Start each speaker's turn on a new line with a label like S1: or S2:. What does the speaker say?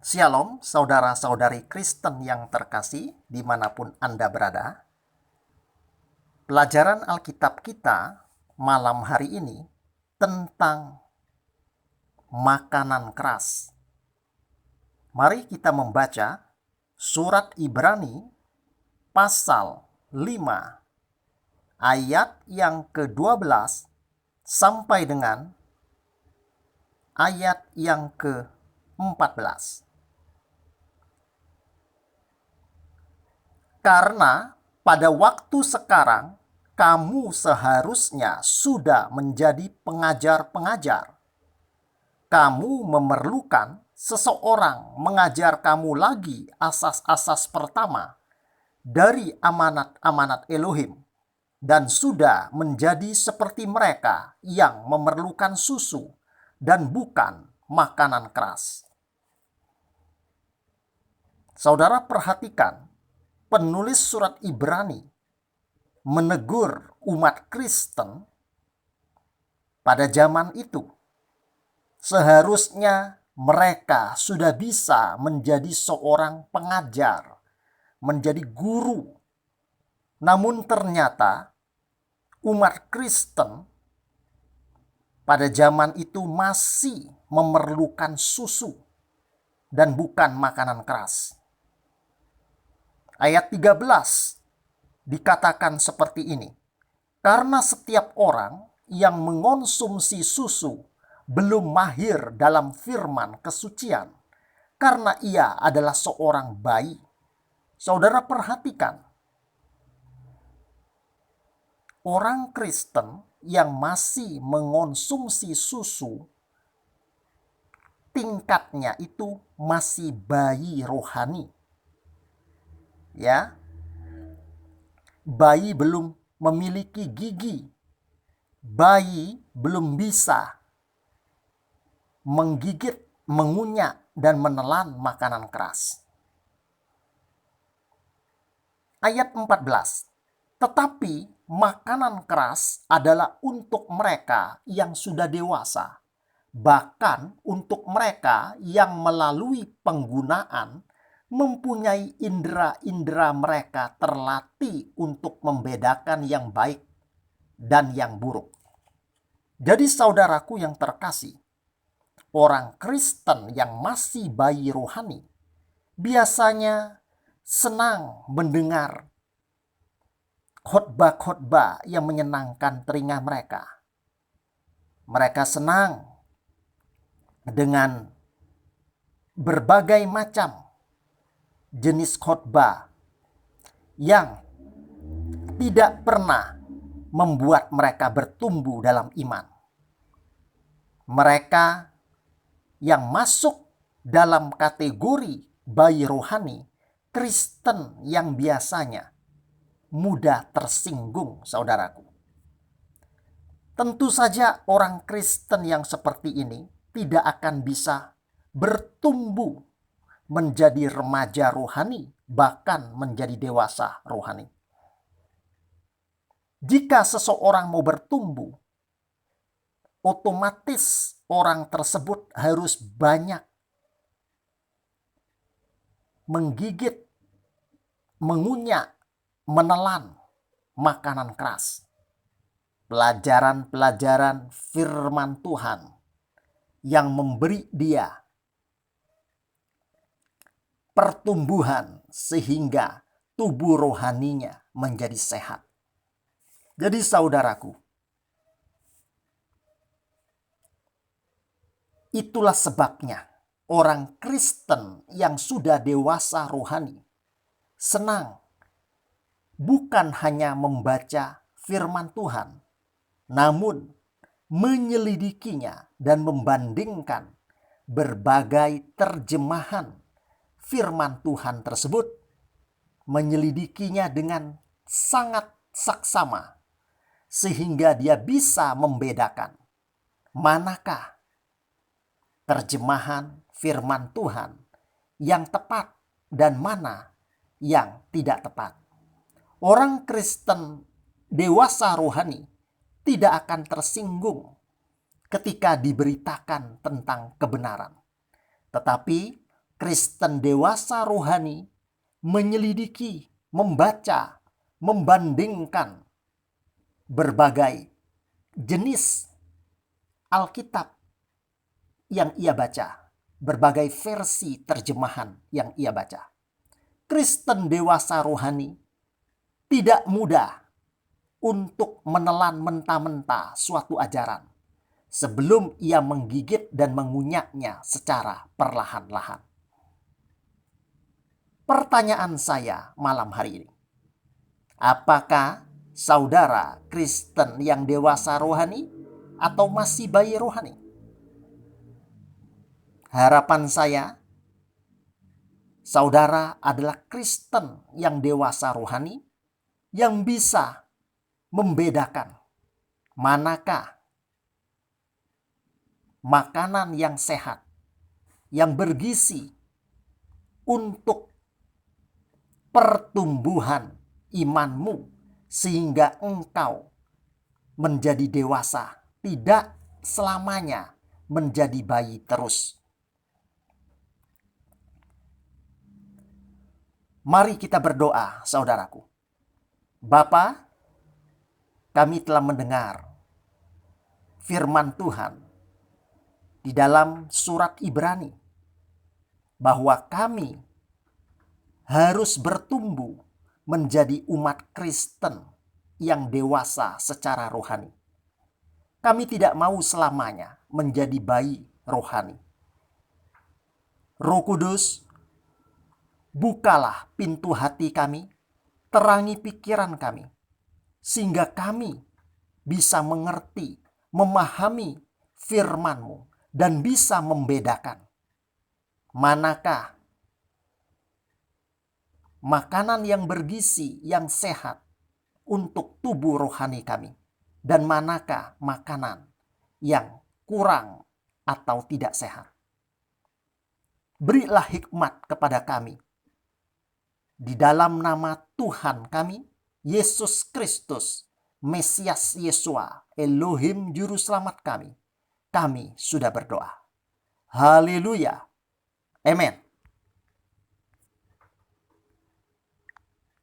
S1: Shalom, saudara-saudari Kristen yang terkasih, dimanapun Anda berada. Pelajaran Alkitab kita malam hari ini tentang makanan keras. Mari kita membaca surat Ibrani pasal 5 ayat yang ke-12 sampai dengan ayat yang ke-14. Karena pada waktu sekarang kamu seharusnya sudah menjadi pengajar-pengajar. Kamu memerlukan seseorang mengajar kamu lagi asas-asas pertama dari amanat-amanat Elohim, dan sudah menjadi seperti mereka yang memerlukan susu dan bukan makanan keras. Saudara perhatikan, penulis surat Ibrani menegur umat Kristen pada zaman itu. Seharusnya mereka sudah bisa menjadi seorang pengajar, menjadi guru. Namun ternyata umat Kristen pada zaman itu masih memerlukan susu dan bukan makanan keras. Ayat 13 dikatakan seperti ini. Karena setiap orang yang mengonsumsi susu belum mahir dalam firman kesucian, karena ia adalah seorang bayi. Saudara perhatikan, orang Kristen yang masih mengonsumsi susu, tingkatnya itu masih bayi rohani. Ya, bayi belum memiliki gigi, bayi belum bisa menggigit, mengunyah, dan menelan makanan keras. Ayat 14. Tetapi makanan keras adalah untuk mereka yang sudah dewasa, bahkan untuk mereka yang melalui penggunaan mempunyai indera-indera mereka terlatih untuk membedakan yang baik dan yang buruk. Jadi saudaraku yang terkasih, orang Kristen yang masih bayi rohani biasanya senang mendengar khotbah-khotbah yang menyenangkan telinga mereka. Mereka senang dengan berbagai macam jenis khotbah yang tidak pernah membuat mereka bertumbuh dalam iman. Mereka yang masuk dalam kategori bayi rohani, Kristen yang biasanya mudah tersinggung, saudaraku. Tentu saja orang Kristen yang seperti ini tidak akan bisa bertumbuh menjadi remaja rohani, bahkan menjadi dewasa rohani. Jika seseorang mau bertumbuh, otomatis orang tersebut harus banyak menggigit, mengunyah, menelan makanan keras. Pelajaran-pelajaran firman Tuhan yang memberi dia pertumbuhan sehingga tubuh rohaninya menjadi sehat. Jadi saudaraku, itulah sebabnya orang Kristen yang sudah dewasa rohani senang bukan hanya membaca firman Tuhan, namun menyelidikinya dan membandingkan berbagai terjemahan firman Tuhan tersebut, menyelidikinya dengan sangat saksama, sehingga dia bisa membedakan manakah terjemahan firman Tuhan yang tepat dan mana yang tidak tepat. Orang Kristen dewasa rohani tidak akan tersinggung ketika diberitakan tentang kebenaran. Tetapi Kristen dewasa rohani menyelidiki, membaca, membandingkan berbagai jenis Alkitab yang ia baca, berbagai versi terjemahan yang ia baca. Kristen dewasa rohani tidak mudah untuk menelan mentah-mentah suatu ajaran sebelum ia menggigit dan mengunyahnya secara perlahan-lahan. Pertanyaan saya malam hari ini, apakah saudara Kristen yang dewasa rohani atau masih bayi rohani? Harapan saya, saudara adalah Kristen yang dewasa rohani yang bisa membedakan manakah makanan yang sehat, yang bergizi untuk pertumbuhan imanmu sehingga engkau menjadi dewasa, tidak selamanya menjadi bayi terus. Mari kita berdoa, saudaraku. Bapa, kami telah mendengar firman Tuhan di dalam surat Ibrani bahwa kami harus bertumbuh menjadi umat Kristen yang dewasa secara rohani. Kami tidak mau selamanya menjadi bayi rohani. Roh Kudus, bukalah pintu hati kami, terangi pikiran kami, sehingga kami bisa mengerti, memahami firman-Mu, dan bisa membedakan manakah makanan yang bergizi, yang sehat untuk tubuh rohani kami, dan manakah makanan yang kurang atau tidak sehat. Berilah hikmat kepada kami. Di dalam nama Tuhan kami, Yesus Kristus, Mesias Yesua, Elohim Juru Selamat kami sudah berdoa. Haleluya. Amen.